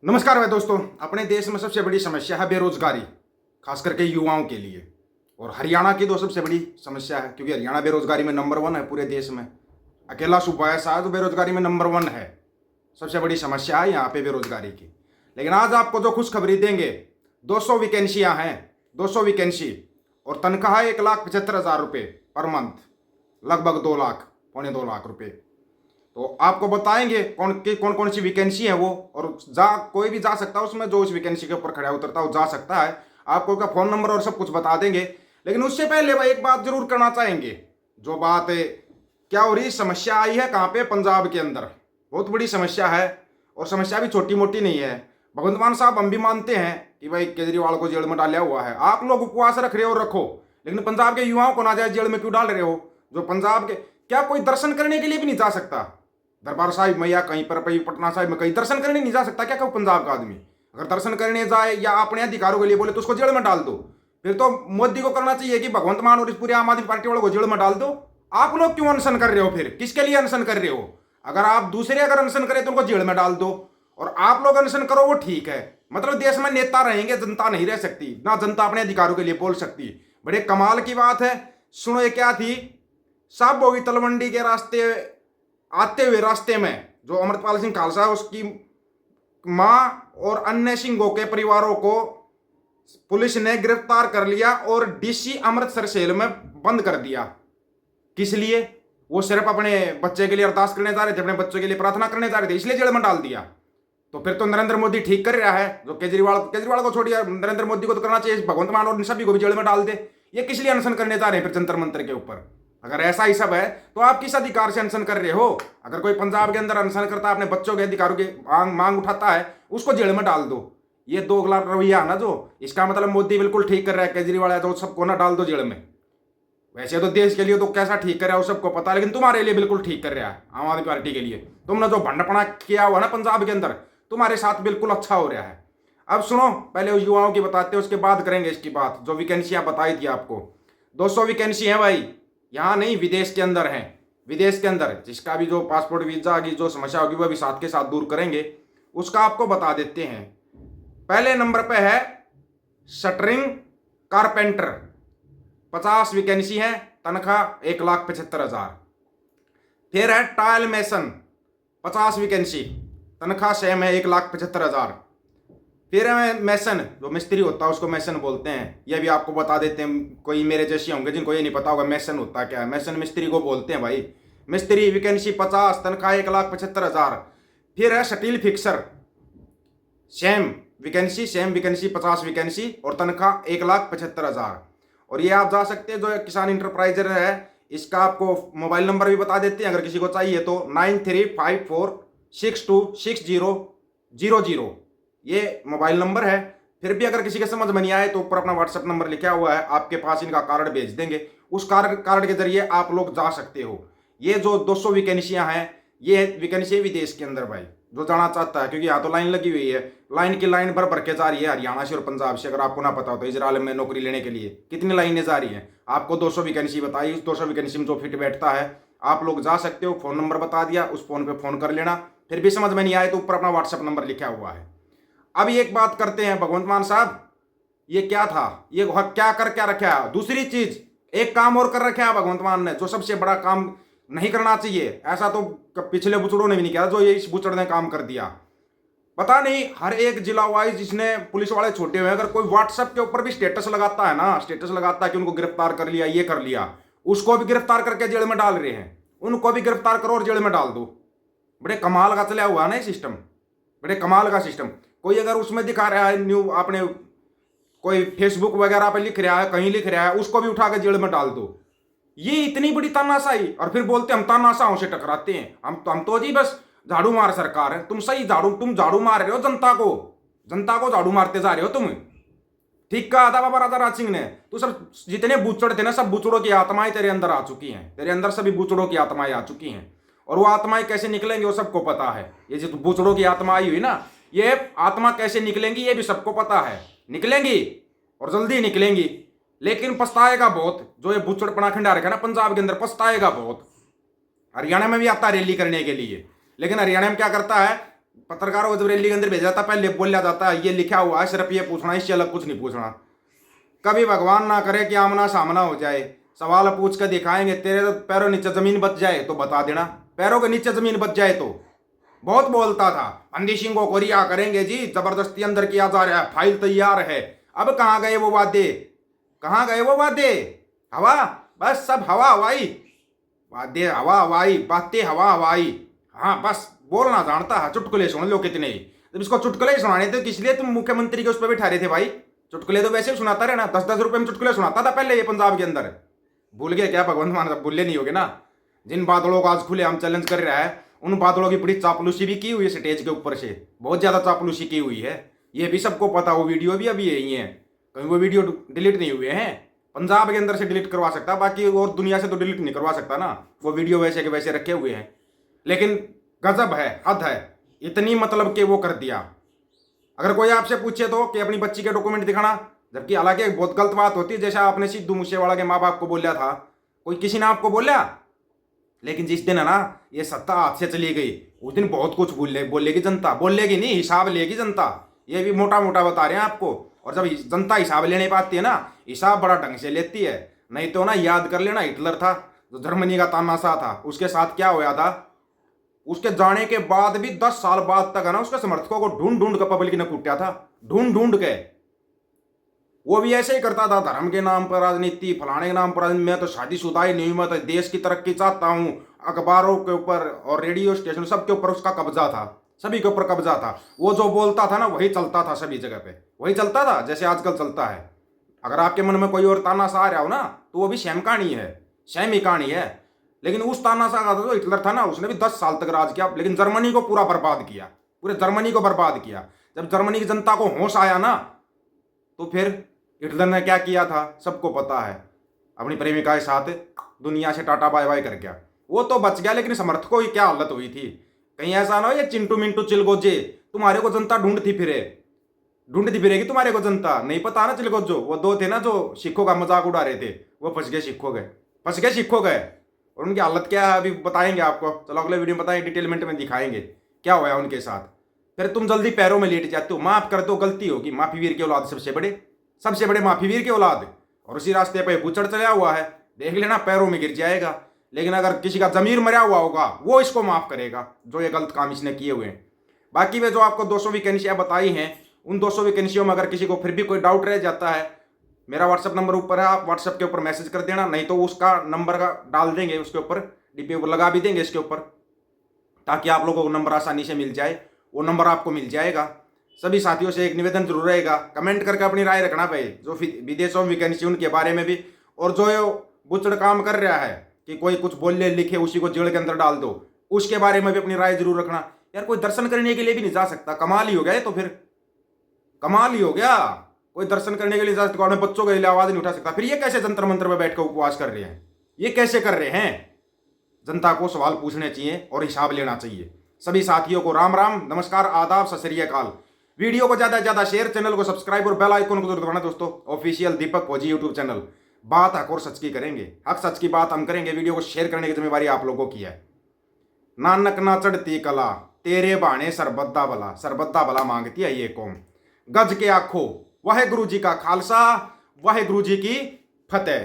नमस्कार भाई दोस्तों। अपने देश में सबसे बड़ी समस्या है बेरोजगारी, खास करके युवाओं के लिए। और हरियाणा की तो सबसे बड़ी समस्या है, क्योंकि हरियाणा बेरोजगारी में नंबर 1 है पूरे देश में। अकेला सूबा है शायद बेरोजगारी में नंबर 1 है। सबसे बड़ी समस्या है यहाँ पे बेरोजगारी की। लेकिन आज आपको जो खुशखबरी देंगे, 200 वैकेंसियाँ हैं, 200 वैकेंसी और तनख्वाह 1,75,000 रुपये पर मंथ, लगभग 2 लाख, पौने 2 लाख रुपये। तो आपको बताएंगे कौन कौन सी वैकेंसी है वो, और कोई भी जा सकता है उसमें, जो उस वैकेंसी के ऊपर खड़ा उतरता है वो जा सकता है। आपको उसका फ़ोन नंबर और सब कुछ बता देंगे। लेकिन उससे पहले भाई एक बात जरूर करना चाहेंगे। जो बात है, क्या हो रही समस्या आई है कहाँ पे, पंजाब के अंदर बहुत बड़ी समस्या है। और समस्या भी छोटी मोटी नहीं है। भगवंत मान साहब, हम भी मानते हैं कि भाई केजरीवाल को जेल में डाला हुआ है, आप लोग उपवास रख रहे हो रखो, लेकिन पंजाब के युवाओं को नाजायज जेल में क्यों डाल रहे हो? जो पंजाब के, क्या कोई दर्शन करने के लिए भी नहीं जा सकता? दरबार साहिब में या कहीं पर पटना साहिब में कहीं दर्शन करने नहीं जा सकता क्या कोई पंजाब का आदमी? अगर दर्शन करने जाए या अपने अधिकारों के लिए बोले तो उसको जेल में डाल दो। फिर तो मोदी को करना चाहिए कि भगवंत मान और इस पूरे आम आदमी पार्टी वालों को जेल में डाल दो। आप लोग क्यों अनशन कर रहे हो? फिर किसके लिए अनशन कर रहे हो? अगर आप दूसरे अगर अनशन करें तो उनको जेल में डाल दो, और आप लोग अनशन करो वो ठीक है। मतलब देश में नेता रहेंगे, जनता नहीं रह सकती ना, जनता अपने अधिकारों के लिए बोल सकती। बड़े कमाल की बात है। सुनो ये क्या थी। साहब होगी तलवंडी के रास्ते आते हुए रास्ते में जो अमृतपाल सिंह खालसा है, उसकी मां और अन्य सिंहों के परिवारों को पुलिस ने गिरफ्तार कर लिया और डीसी अमृतसर जेल में बंद कर दिया। किस लिए? वो सिर्फ अपने बच्चे के लिए अरदास करने जा रहे थे, अपने बच्चों के लिए प्रार्थना करने जा रहे थे, इसलिए जेल में डाल दिया। तो फिर तो नरेंद्र मोदी ठीक कर रहा है। जो केजरीवाल को छोड़िए, नरेंद्र मोदी को तो करना चाहिए भगवंत मान और सभी को भी जेल में डाल दे। ये किस लिए अनशन करने जा रहे हैं फिर जंतर मंतर के ऊपर? अगर ऐसा ही सब है तो आप किस अधिकार से अनशन कर रहे हो? अगर कोई पंजाब के अंदर अनशन करता है, अपने बच्चों के अधिकारों की मांग उठाता है, उसको जेल में डाल दो। ये दोगला रवैया है ना, जो इसका मतलब मोदी बिल्कुल ठीक कर रहा है। केजरीवाल है तो सबको ना डाल दो जेल में। वैसे तो देश के लिए तो कैसा ठीक कर रहा है वो सबको पता है, लेकिन तुम्हारे लिए बिल्कुल ठीक कर रहा है आम आदमी पार्टी के लिए। तुमने जो भंडपना किया हुआ ना पंजाब के अंदर, तुम्हारे साथ बिल्कुल अच्छा हो रहा है। अब सुनो, पहले उस युवाओं की बताते हैं, उसके बाद करेंगे इसकी बात। जो वैकेंसियां बताई थी आपको, 200 वैकेंसी है भाई। यहाँ नहीं, विदेश के अंदर है। विदेश के अंदर जिसका भी जो पासपोर्ट वीजा की जो समस्या होगी वह भी साथ के साथ दूर करेंगे। उसका आपको बता देते हैं। पहले नंबर पे है शटरिंग कारपेंटर, 50 वैकेंसी है, तनख्वाह 1,75,000। फिर है टाइल मेसन, 50 वैकेंसी, तनख्वाह सेम है 1,75,000। फिर है मैसन, जो मिस्त्री होता है उसको मैसन बोलते हैं। ये भी आपको बता देते हैं, कोई मेरे जैसे होंगे जिनको ये नहीं पता होगा मैसन होता क्या है। मैसन मिस्त्री को बोलते हैं भाई। मिस्त्री वैकेंसी 50, तनख्वाह 1,75,000। फिर है steel fixer, same vacancy 50 vacancy और तनख्वाह 1,75,000। और ये आप जा सकते हैं, जो किसान इंटरप्राइजर है, इसका आपको मोबाइल नंबर भी बता देते हैं अगर किसी को चाहिए तो, 9354626000। ये मोबाइल नंबर है। फिर भी अगर किसी के समझ में नहीं आए तो ऊपर अपना व्हाट्सएप नंबर लिखा हुआ है, आपके पास इनका कार्ड भेज देंगे। उस कार्ड के जरिए आप लोग जा सकते हो। ये जो 200 वैकेंसियां हैं, ये वैकेंसी विदेश के अंदर भाई, जो जाना चाहता है, क्योंकि यहाँ तो लाइन लगी हुई है। लाइन की लाइन भर भर के जा रही है हरियाणा से और पंजाब से। अगर आपको ना पता हो तो इजराइल में नौकरी लेने के लिए कितनी लाइनें जा रही हैं। आपको 200 वैकेंसी बताई, उस 200 वैकेंसी में जो फिट बैठता है आप लोग जा सकते हो। फ़ोन नंबर बता दिया, उस फ़ोन पे फ़ोन कर लेना। फिर भी समझ में नहीं आए तो ऊपर अपना व्हाट्सएप नंबर लिखा हुआ है। अब एक बात करते हैं, भगवंत मान साहब, ये क्या था? ये क्या कर क्या रखा है? दूसरी चीज, एक काम और कर रखा है भगवंत मान ने, जो सबसे बड़ा काम नहीं करना चाहिए। ऐसा तो पिछले बुचड़ों ने भी नहीं किया, जो ये इस बुचड़ ने काम कर दिया। पता नहीं हर एक जिला वाइज जिसने पुलिस वाले छोटे हुए, अगर कोई व्हाट्सएप के ऊपर भी स्टेटस लगाता है ना, स्टेटस लगाता है कि उनको गिरफ्तार कर लिया, ये कर लिया, उसको भी गिरफ्तार करके जेल में डाल रहे हैं। उनको भी गिरफ्तार करो और जेल में डाल दो। बड़े कमाल का चला हुआ है ना ये सिस्टम, बड़े कमाल का सिस्टम। कोई अगर उसमें दिखा रहा है न्यू, आपने कोई फेसबुक वगैरह पे लिख रहा है, कहीं लिख रहा है, उसको भी उठा के जेल में डाल दो। ये इतनी बड़ी तानाशाही, और फिर बोलते हम तानाशाहों से टकराते हैं। हम तो जी बस झाड़ू मार सरकार है। तुम सही तुम झाड़ू मार रहे हो जनता को झाड़ू मारते जा रहे हो तुम। ठीक कहा था बाबा राजा राज सिंह ने, तो सब जितने बूचड़ थे ना, सब बूचड़ों की आत्माएं तेरे अंदर आ चुकी हैं। तेरे अंदर सभी बूचड़ों की आत्माएं आ चुकी हैं, और वो आत्माएं कैसे निकलेंगे वो सबको पता है। ये जो बूचड़ों की आत्मा आई हुई ना, ये आत्मा कैसे निकलेंगी ये भी सबको पता है। निकलेंगी और जल्दी निकलेंगी, लेकिन पछताएगा बहुत। जो ये बुचड़पना खंडा रखा है ना पंजाब के अंदर, पछताएगा बहुत। हरियाणा में भी आता है रैली करने के लिए, लेकिन हरियाणा में क्या करता है, पत्रकारों को जब रैली के अंदर भेजा जाता पहले बोला जाता है ये लिखा हुआ है, सिर्फ ये पूछना, इससे अलग कुछ नहीं पूछना। कभी भगवान ना करे कि आमना सामना हो जाए, सवाल पूछ कर दिखाएंगे, तेरे तो पैरों नीचे जमीन बच जाए तो बता देना, पैरों के नीचे जमीन बच जाए तो। बहुत बोलता था बंदी सिंह को कोरिया करेंगे जी, जबरदस्ती अंदर किया जा रहा है, फाइल तैयार है। अब कहाँ गए वो वादे, कहाँ गए वो वादे? हवा, बस सब हवा हवाई, वादे हवा हवाई, बातें हवा हवाई। हाँ बस बोलना जानता है, चुटकुले सुन लो कितने ही। जब इसको चुटकुले ही सुनाने थे किस लिए तुम मुख्यमंत्री के उस पर भी ठहरे थे भाई? चुटकुले तो वैसे भी सुनाता रहना, 10-10 रुपए में चुटकुले सुनाता था पहले ये पंजाब के अंदर। भूल गए क्या भगवंत मान? भूले नहीं होगे ना। जिन बादलों को आज खुले हम चैलेंज कर रहा है, उन बादलों की बड़ी चापलूसी भी की हुई है स्टेज के ऊपर से, बहुत ज्यादा चापलूसी की हुई है, ये भी सबको पता। वो वीडियो भी अभी यही है, कहीं वो वीडियो डिलीट नहीं हुए हैं। पंजाब के अंदर से डिलीट करवा सकता, बाकी और दुनिया से तो डिलीट नहीं करवा सकता ना। वो वीडियो वैसे के वैसे रखे हुए हैं। लेकिन गजब है, हद है, इतनी मतलब कि वो कर दिया। अगर कोई आपसे पूछे तो कि अपनी बच्ची के डॉक्यूमेंट दिखाना, जबकि हालांकि बहुत गलत बात होती है, जैसा आपने सिद्धू मूसेवाला के माँ बाप को बोला था, कोई किसी ने आपको बोला। लेकिन जिस दिन है ना ये सत्ता हाथ से चली गई, उस दिन बहुत कुछ बोलेगी जनता, बोलेगी नहीं, हिसाब लेगी जनता। ये भी मोटा मोटा बता रहे हैं आपको। और जब जनता हिसाब लेने पाती है ना, हिसाब बड़ा ढंग से लेती है। नहीं तो ना याद कर लेना, हिटलर था जो जर्मनी का तानाशाह था, उसके साथ क्या हुआ था? उसके जाने के बाद भी 10 साल बाद तक है ना उसके समर्थकों को ढूंढ ढूंढ कर पब्लिक ने कूटा था, ढूंढ ढूंढ के। वो भी ऐसे ही करता था, धर्म के नाम पर राजनीति, फलाने के नाम पर राजनीति। मैं तो शादीशुदा ही नहीं, मैं तो देश की तरक्की चाहता हूँ। अखबारों के ऊपर और रेडियो स्टेशन सबके ऊपर उसका कब्जा था, सभी के ऊपर कब्जा था। वो जो बोलता था ना वही चलता था, सभी जगह पे वही चलता था जैसे आजकल चलता है। अगर आपके मन में कोई और तानाशाह आ रहा हो ना तो वो भी सेम कहानी है, सेम ही कहानी है। लेकिन उस तानाशाह का जो हिटलर था ना, उसने भी 10 साल तक राज किया, लेकिन जर्मनी को पूरा बर्बाद किया, पूरे जर्मनी को बर्बाद किया। जब जर्मनी की जनता को होश आया ना, तो फिर हिटलर ने क्या किया था सबको पता है। अपनी प्रेमिका के साथ दुनिया से टाटा बाय बाय कर गया। वो तो बच गया, लेकिन समर्थकों की क्या हालत हुई थी। कहीं ऐसा ना हो ये चिंटू मिंटू चिलगोजे तुम्हारे को जनता ढूंढती फिरेगी तुम्हारे को जनता। नहीं पता ना चिलगोजो, वो दो थे ना जो सिखों का मजाक उड़ा रहे थे, वो फंस गए सिखों गए। और उनकी हालत क्या है अभी बताएंगे आपको, चलो अगले वीडियो में बताएंगे, डिटेलमेंट में दिखाएंगे क्या हुआ उनके साथ। फिर तुम जल्दी पैरों में लेट जाते हो, माफ कर दो, गलती होगी। माफी वीर की औलाद सबसे बड़े माफी वीर की औलाद, और उसी रास्ते पे गुचड़ चला हुआ है, देख लेना पैरों में गिर जाएगा। लेकिन अगर किसी का जमीर मरा हुआ होगा वो इसको माफ करेगा, जो ये गलत काम इसने किए हुए हैं। बाकी वे जो आपको 200 वैकेंसियां बताई हैं, उन 200 वैकेंसियों में अगर किसी को फिर भी कोई डाउट रह जाता है, मेरा व्हाट्सअप नंबर ऊपर है, आप व्हाट्सअप के ऊपर मैसेज कर देना, नहीं तो उसका नंबर का डाल देंगे उसके ऊपर, डीपी ऊपर लगा भी देंगे इसके ऊपर, ताकि आप लोगों को नंबर आसानी से मिल जाए। वो नंबर आपको मिल जाएगा। सभी साथियों से एक निवेदन जरूर रहेगा, कमेंट करके अपनी राय रखना भाई, जो विदेशों में वैकेंसी उनके बारे में भी। और जो ये बुचड़ काम कर रहा है कि कोई कुछ बोले लिखे उसी को जेल के अंदर डाल दो, उसके बारे में भी अपनी राय जरूर रखना। यार कोई दर्शन करने के लिए भी नहीं जा सकता, कमाल ही हो गया। तो फिर कमाल ही हो गया, कोई दर्शन करने के लिए जा सकता, अपने बच्चों के लिए आवाज नहीं उठा सकता। फिर ये कैसे जंतर मंत्र में बैठकर उपवास कर रहे हैं, ये कैसे कर रहे हैं? जनता को सवाल पूछने चाहिए और हिसाब लेना चाहिए। सभी साथियों को राम राम, नमस्कार, आदाब, सत श्री अकाल। वीडियो को ज्यादा से ज्यादा शेयर, चैनल को सब्सक्राइब और बेल आइकन को जरूर दबाना दोस्तों। ऑफिशियल दीपक फौजी यूट्यूब चैनल, बात हक और सच की करेंगे, हक सच की बात हम करेंगे। वीडियो को शेयर करने की जिम्मेवारी आप लोगों की है। नानक ना चढ़ती कला, तेरे बाणे सरबत्ता भला मांगती है ये कौम। गज के आखो वाहे गुरु जी का खालसा, वाहे गुरु जी की फतेह।